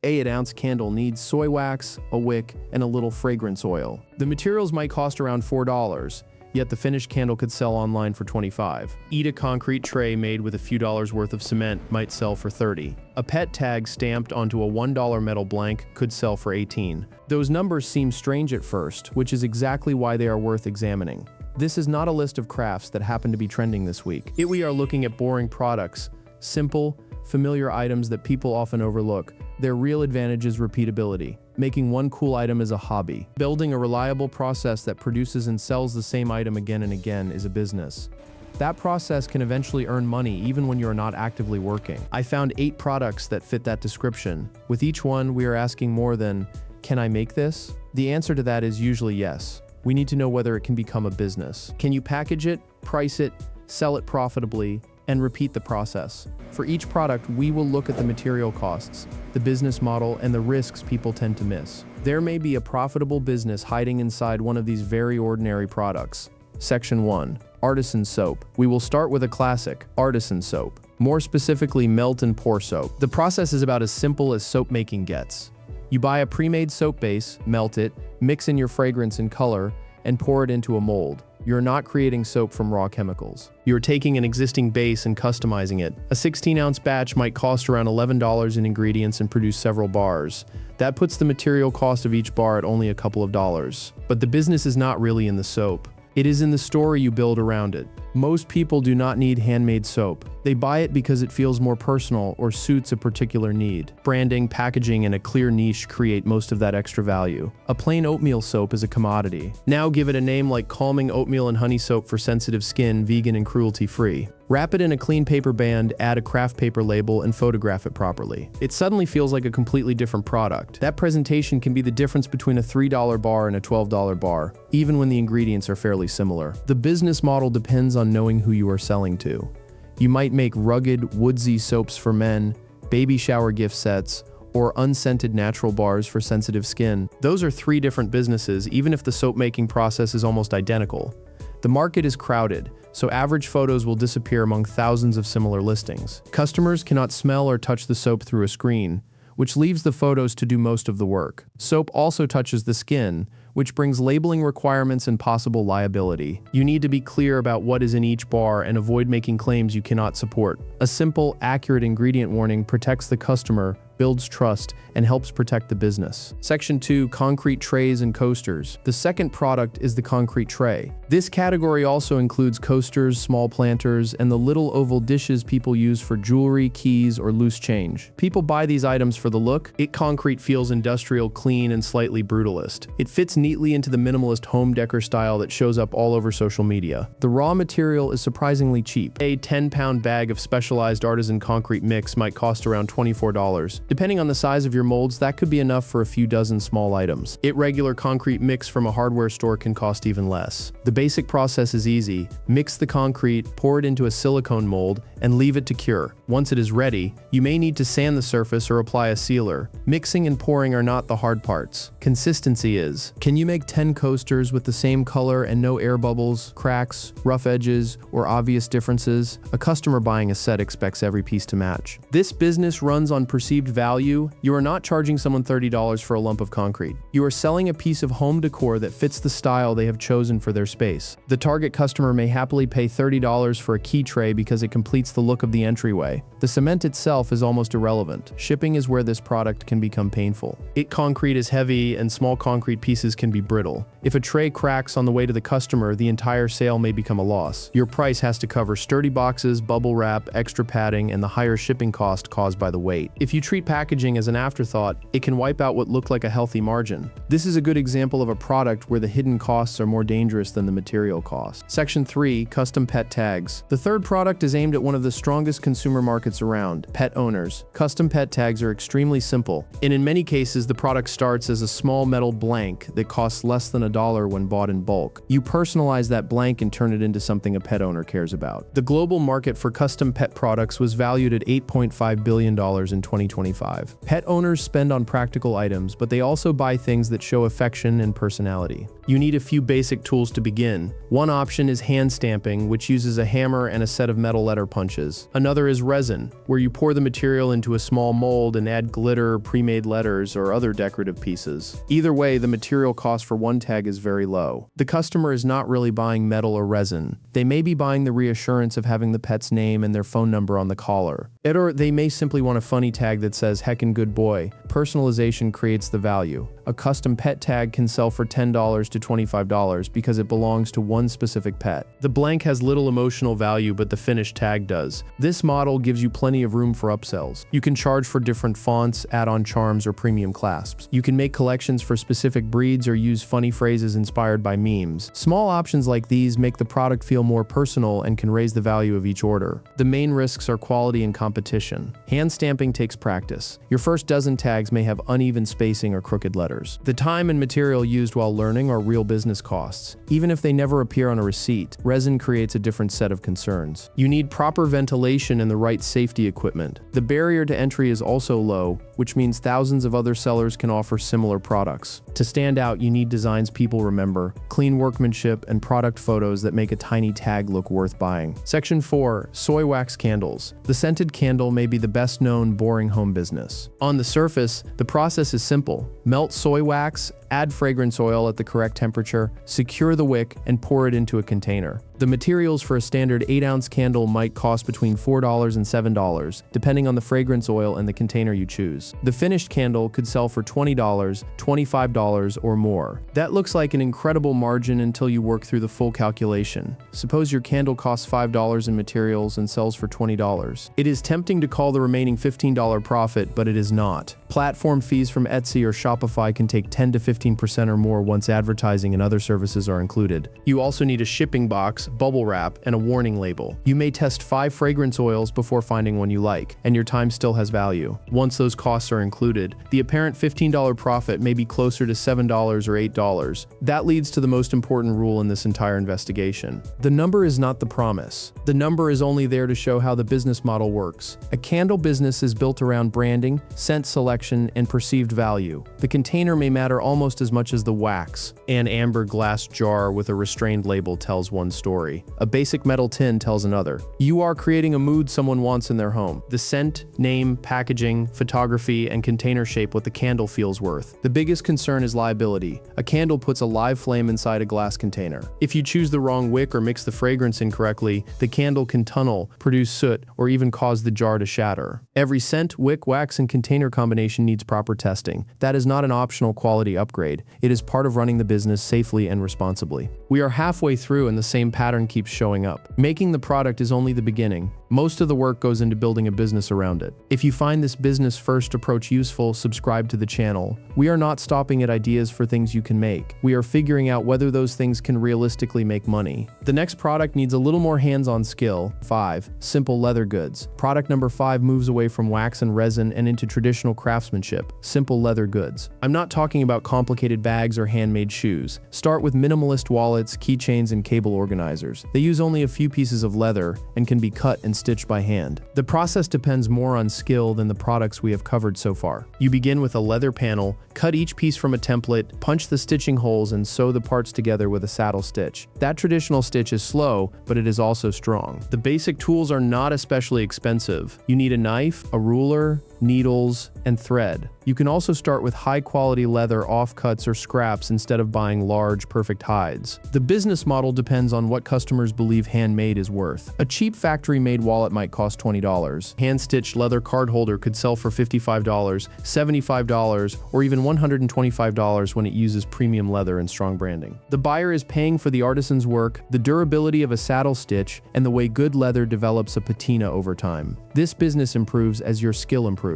A 8-ounce candle needs soy wax, a wick, and a little fragrance oil. The materials might cost around $4, yet the finished candle could sell online for $25. Eat a concrete tray made with a few dollars worth of cement might sell for $30. A pet tag stamped onto a $1 metal blank could sell for $18. Those numbers seem strange at first, which is exactly why they are worth examining. This is not a list of crafts that happen to be trending this week. We are looking at boring products, simple, familiar items that people often overlook. Their real advantage is repeatability. Making one cool item is a hobby. Building a reliable process that produces and sells the same item again and again is a business. That process can eventually earn money even when you're not actively working. I found 8 products that fit that description. With each one, we are asking more than, can I make this? The answer to that is usually yes. We need to know whether it can become a business. Can you package it, price it, sell it profitably, and repeat the process? For each product, we will look at the material costs, the business model, and the risks people tend to miss. There may be a profitable business hiding inside one of these very ordinary products. Section 1. Artisan Soap. We will start with a classic, Artisan Soap. More specifically, melt and pour soap. The process is about as simple as soap making gets. You buy a pre-made soap base, melt it, mix in your fragrance and color, and pour it into a mold. You're not creating soap from raw chemicals. You're taking an existing base and customizing it. A 16-ounce batch might cost around $11 in ingredients and produce several bars. That puts the material cost of each bar at only a couple of dollars. But the business is not really in the soap. It is in the story you build around it. Most people do not need handmade soap. They buy it because it feels more personal or suits a particular need. Branding, packaging, and a clear niche create most of that extra value. A plain oatmeal soap is a commodity. Now give it a name like Calming Oatmeal and Honey Soap for sensitive skin, vegan and cruelty-free. Wrap it in a clean paper band, add a craft paper label, and photograph it properly. It suddenly feels like a completely different product. That presentation can be the difference between a $3 bar and a $12 bar, even when the ingredients are fairly similar. The business model depends on knowing who you are selling to. You might make rugged, woodsy soaps for men, baby shower gift sets, or unscented natural bars for sensitive skin. Those are 3 different businesses, even if the soap making process is almost identical. The market is crowded, so average photos will disappear among thousands of similar listings. Customers cannot smell or touch the soap through a screen, which leaves the photos to do most of the work. Soap also touches the skin, which brings labeling requirements and possible liability. You need to be clear about what is in each bar and avoid making claims you cannot support. A simple, accurate ingredient warning protects the customer, builds trust, and helps protect the business. Section 2. Concrete trays and coasters. The second product is the concrete tray. This category also includes coasters, small planters, and the little oval dishes people use for jewelry, keys, or loose change. People buy these items for the look. Concrete feels industrial, clean, and slightly brutalist. It fits neatly into the minimalist home decor style that shows up all over social media. The raw material is surprisingly cheap. A 10-pound bag of specialized artisan concrete mix might cost around $24. Depending on the size of your molds, that could be enough for a few dozen small items. Regular concrete mix from a hardware store can cost even less. The basic process is easy. Mix the concrete, pour it into a silicone mold, and leave it to cure. Once it is ready, you may need to sand the surface or apply a sealer. Mixing and pouring are not the hard parts. Consistency is. Can you make 10 coasters with the same color and no air bubbles, cracks, rough edges, or obvious differences? A customer buying a set expects every piece to match. This business runs on perceived value. You are not charging someone $30 for a lump of concrete. You are selling a piece of home decor that fits the style they have chosen for their space. The target customer may happily pay $30 for a key tray because it completes the look of the entryway. The cement itself is almost irrelevant. Shipping is where this product can become painful. Concrete is heavy and small concrete pieces can be brittle. If a tray cracks on the way to the customer, the entire sale may become a loss. Your price has to cover sturdy boxes, bubble wrap, extra padding, and the higher shipping cost caused by the weight. If you treat packaging as an afterthought, it can wipe out what looked like a healthy margin. This is a good example of a product where the hidden costs are more dangerous than the material cost. Section 3. Custom pet tags. The third product is aimed at one of the strongest consumer markets around, pet owners. Custom pet tags are extremely simple, and in many cases the product starts as a small metal blank that costs less than $1 when bought in bulk. You personalize that blank and turn it into something a pet owner cares about. The global market for custom pet products was valued at $8.5 billion in 2025. Pet owners spend on practical items, but they also buy things that show affection and personality. You need a few basic tools to begin. One option is hand stamping, which uses a hammer and a set of metal letter punches. Another is resin, where you pour the material into a small mold and add glitter, pre-made letters, or other decorative pieces. Either way, the material cost for one tag is very low. The customer is not really buying metal or resin. They may be buying the reassurance of having the pet's name and their phone number on the collar. Or they may simply want a funny tag that says, "Heckin' good boy." Personalization creates the value. A custom pet tag can sell for $10 to $25 because it belongs to one specific pet. The blank has little emotional value, but the finished tag does. This model gives you plenty of room for upsells. You can charge for different fonts, add-on charms, or premium clasps. You can make collections for specific breeds or use funny phrases inspired by memes. Small options like these make the product feel more personal and can raise the value of each order. The main risks are quality and competition. Hand stamping takes practice. Your first dozen tags may have uneven spacing or crooked letters. The time and material used while learning are real business costs. Even if they never appear on a receipt, resin creates a different set of concerns. You need proper ventilation and the right safety equipment. The barrier to entry is also low, which means thousands of other sellers can offer similar products. To stand out, you need designs people remember, clean workmanship, and product photos that make a tiny tag look worth buying. Section 4. Soy Wax Candles. The scented candle may be the best-known boring home business. On the surface, the process is simple. Melt soy wax, add fragrance oil at the correct temperature, secure the wick, and pour it into a container. The materials for a standard 8-ounce candle might cost between $4 and $7, depending on the fragrance oil and the container you choose. The finished candle could sell for $20, $25, or more. That looks like an incredible margin until you work through the full calculation. Suppose your candle costs $5 in materials and sells for $20. It is tempting to call the remaining $15 profit, but it is not. Platform fees from Etsy or Shopify can take 10 to 15% or more once advertising and other services are included. You also need a shipping box, bubble wrap, and a warning label. You may test 5 fragrance oils before finding one you like, and your time still has value. Once those costs are included, the apparent $15 profit may be closer to $7 or $8. That leads to the most important rule in this entire investigation. The number is not the promise. The number is only there to show how the business model works. A candle business is built around branding, scent selection, and perceived value. The container may matter almost as much as the wax. An amber glass jar with a restrained label tells one story. A basic metal tin tells another. You are creating a mood someone wants in their home. The scent, name, packaging, photography, and container shape what the candle feels worth. The biggest concern is liability. A candle puts a live flame inside a glass container. If you choose the wrong wick or mix the fragrance incorrectly, the candle can tunnel, produce soot, or even cause the jar to shatter. Every scent, wick, wax, and container combination needs proper testing. That is not an optional quality upgrade. It is part of running the business safely and responsibly. We are halfway through and the same pattern keeps showing up. Making the product is only the beginning. Most of the work goes into building a business around it. If you find this business-first approach useful, subscribe to the channel. We are not stopping at ideas for things you can make. We are figuring out whether those things can realistically make money. The next product needs a little more hands-on skill. 5. Simple leather goods. Product number 5 moves away from wax and resin and into traditional craftsmanship. Simple leather goods. I'm not talking about complicated bags or handmade shoes. Start with minimalist wallets, keychains, and cable organizers. They use only a few pieces of leather and can be cut and stitched by hand. The process depends more on skill than the products we have covered so far. You begin with a leather panel, cut each piece from a template, punch the stitching holes, and sew the parts together with a saddle stitch. That traditional stitch is slow, but it is also strong. The basic tools are not especially expensive. You need a knife, a ruler, needles, and thread. You can also start with high-quality leather offcuts or scraps instead of buying large, perfect hides. The business model depends on what customers believe handmade is worth. A cheap factory-made wallet might cost $20. Hand-stitched leather card holder could sell for $55, $75, or even $125 when it uses premium leather and strong branding. The buyer is paying for the artisan's work, the durability of a saddle stitch, and the way good leather develops a patina over time. This business improves as your skill improves.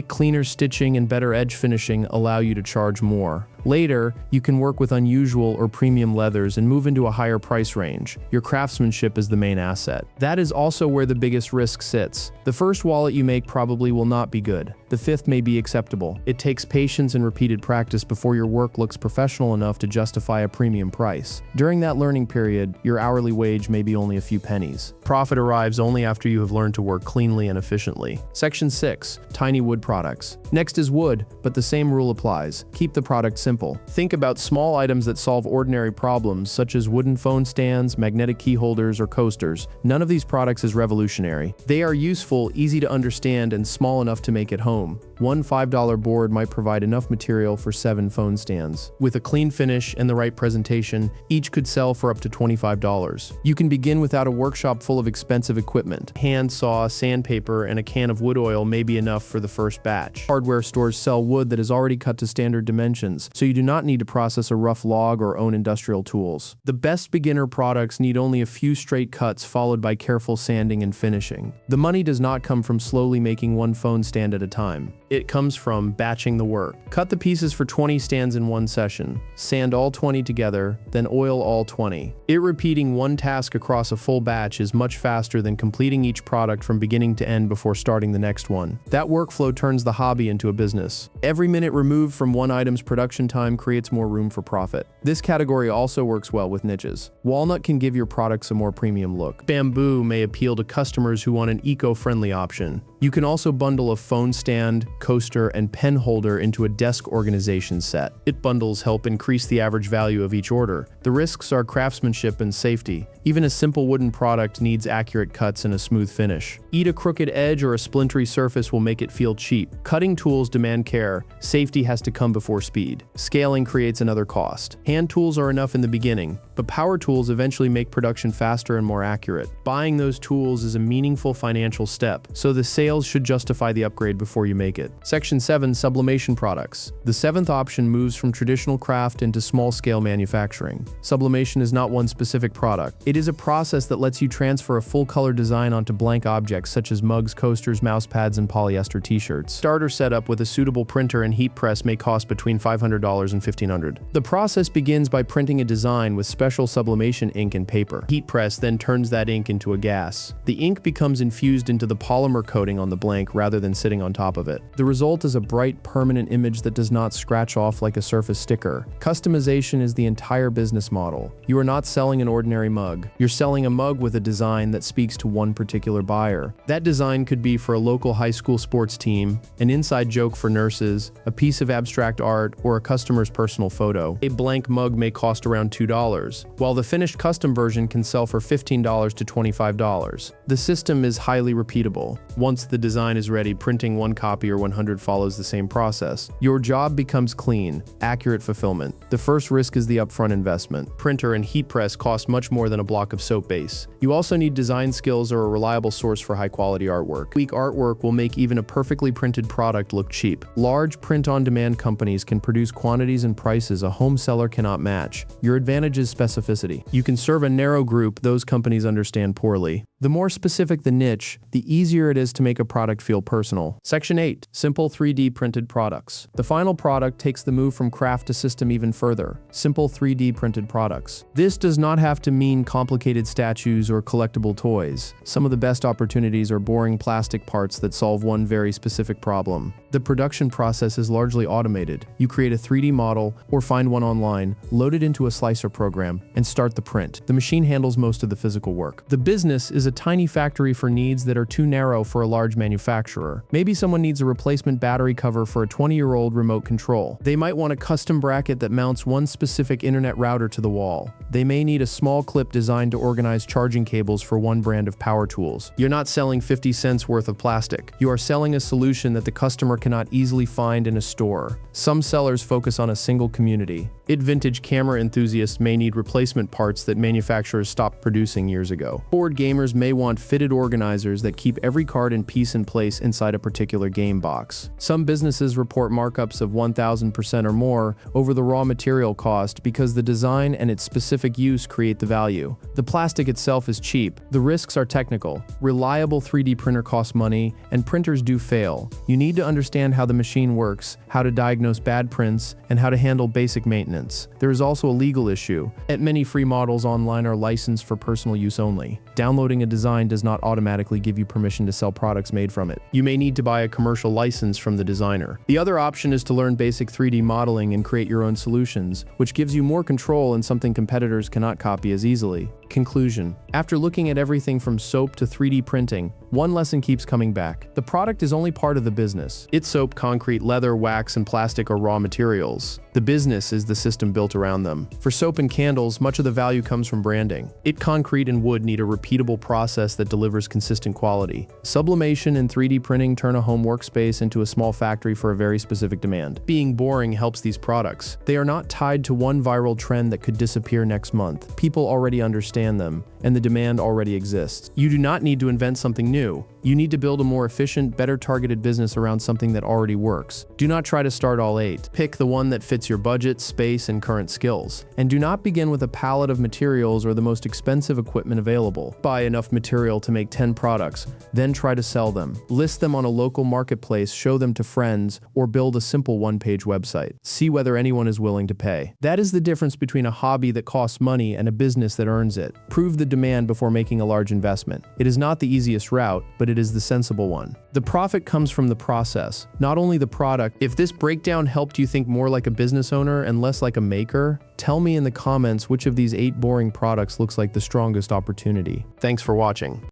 Cleaner stitching and better edge finishing allow you to charge more. Later, you can work with unusual or premium leathers and move into a higher price range. Your craftsmanship is the main asset. That is also where the biggest risk sits. The first wallet you make probably will not be good. The fifth may be acceptable. It takes patience and repeated practice before your work looks professional enough to justify a premium price. During that learning period, your hourly wage may be only a few pennies. Profit arrives only after you have learned to work cleanly and efficiently. Section 6. Tiny wood products. Next is wood, but the same rule applies. Keep the product simple. simple. Think about small items that solve ordinary problems, such as wooden phone stands, magnetic key holders, or coasters. None of these products is revolutionary. They are useful, easy to understand, and small enough to make at home. One $5 board might provide enough material for 7 phone stands. With a clean finish and the right presentation, each could sell for up to $25. You can begin without a workshop full of expensive equipment. Hand saw, sandpaper, and a can of wood oil may be enough for the first batch. Hardware stores sell wood that is already cut to standard dimensions, so you do not need to process a rough log or own industrial tools. The best beginner products need only a few straight cuts followed by careful sanding and finishing. The money does not come from slowly making one phone stand at a time. It comes from batching the work. Cut the pieces for 20 stands in one session. Sand all 20 together, then oil all 20. Repeating one task across a full batch is much faster than completing each product from beginning to end before starting the next one. That workflow turns the hobby into a business. Every minute removed from one item's production time creates more room for profit. This category also works well with niches. Walnut can give your products a more premium look. Bamboo may appeal to customers who want an eco-friendly option. You can also bundle a phone stand, coaster, and pen holder into a desk organization set. Bundles help increase the average value of each order. The risks are craftsmanship and safety. Even a simple wooden product needs accurate cuts and a smooth finish. A crooked edge or a splintery surface will make it feel cheap. Cutting tools demand care. Safety has to come before speed. Scaling creates another cost. Hand tools are enough in the beginning, but power tools eventually make production faster and more accurate. Buying those tools is a meaningful financial step, so the sales should justify the upgrade before you make it. Section 7. Sublimation Products. The 7th option moves from traditional craft into small-scale manufacturing. Sublimation is not one specific product. It is a process that lets you transfer a full-color design onto blank objects such as mugs, coasters, mousepads, and polyester t-shirts. Starter setup with a suitable printer and heat press may cost between $500 and $1,500. The process begins by printing a design with special sublimation ink and paper. Heat press then turns that ink into a gas. The ink becomes infused into the polymer coating on the blank rather than sitting on top of it. The result is a bright, permanent image that does not scratch off like a surface sticker. Customization is the entire business model. You are not selling an ordinary mug. You're selling a mug with a design that speaks to one particular buyer. That design could be for a local high school sports team, an inside joke for nurses, a piece of abstract art, or a customer's personal photo. A blank mug may cost around $2, while the finished custom version can sell for $15 to $25. The system is highly repeatable. Once the design is ready, printing one copy or 100 follows the same process. Your job becomes clean, accurate fulfillment. The first risk is the upfront investment. Printer and heat press cost much more than a block of soap base. You also need design skills or a reliable source for high-quality artwork. Weak artwork will make even a perfectly printed product look cheap. Large print-on-demand companies can produce quantities and prices a home seller cannot match. Your advantage is specificity. You can serve a narrow group those companies understand poorly. The more specific the niche, the easier it is to make a product feel personal. Section 8. Simple 3D printed products. The final product takes the move from craft to system even further. Simple 3D printed products. This does not have to mean complicated statues or collectible toys. Some of the best opportunities are boring plastic parts that solve one very specific problem. The production process is largely automated. You create a 3D model or find one online, load it into a slicer program, and start the print. The machine handles most of the physical work. The business is a tiny factory for needs that are too narrow for a large manufacturer. Maybe someone needs a replacement battery cover for a 20-year-old remote control. They might want a custom bracket that mounts one specific internet router to the wall. They may need a small clip designed to organize charging cables for one brand of power tools. You're not selling 50 cents worth of plastic. You are selling a solution that the customer cannot easily find in a store. Some sellers focus on a single community. Vintage camera enthusiasts may need replacement parts that manufacturers stopped producing years ago. Board gamers may want fitted organizers that keep every card and piece in place inside a particular game box. Some businesses report markups of 1,000% or more over the raw material cost because the design and its specific use create the value. The plastic itself is cheap. The risks are technical. Reliable 3D printer costs money, and printers do fail. You need to understand how the machine works, how to diagnose bad prints, and how to handle basic maintenance. There is also a legal issue. Many free models online are licensed for personal use only. Downloading a a design does not automatically give you permission to sell products made from it. You may need to buy a commercial license from the designer. The other option is to learn basic 3D modeling and create your own solutions, which gives you more control and something competitors cannot copy as easily. Conclusion. After looking at everything from soap to 3D printing, one lesson keeps coming back. The product is only part of the business. It's soap, concrete, leather, wax, and plastic are raw materials. The business is the system built around them. For soap and candles, much of the value comes from branding. Concrete and wood need a repeatable process that delivers consistent quality. Sublimation and 3D printing turn a home workspace into a small factory for a very specific demand. Being boring helps these products. They are not tied to one viral trend that could disappear next month. People already understand them, and the demand already exists. You do not need to invent something new. You need to build a more efficient, better targeted business around something that already works. Do not try to start all 8. Pick the one that fits your budget, space, and current skills. And do not begin with a palette of materials or the most expensive equipment available. Buy enough material to make 10 products, then try to sell them. List them on a local marketplace, show them to friends, or build a simple one-page website. See whether anyone is willing to pay. That is the difference between a hobby that costs money and a business that earns it. Prove the demand before making a large investment. It is not the easiest route, but it is the sensible one. The profit comes from the process, not only the product. If this breakdown helped you think more like a business owner and less like a maker, tell me in the comments which of these 8 boring products looks like the strongest opportunity. Thanks for watching.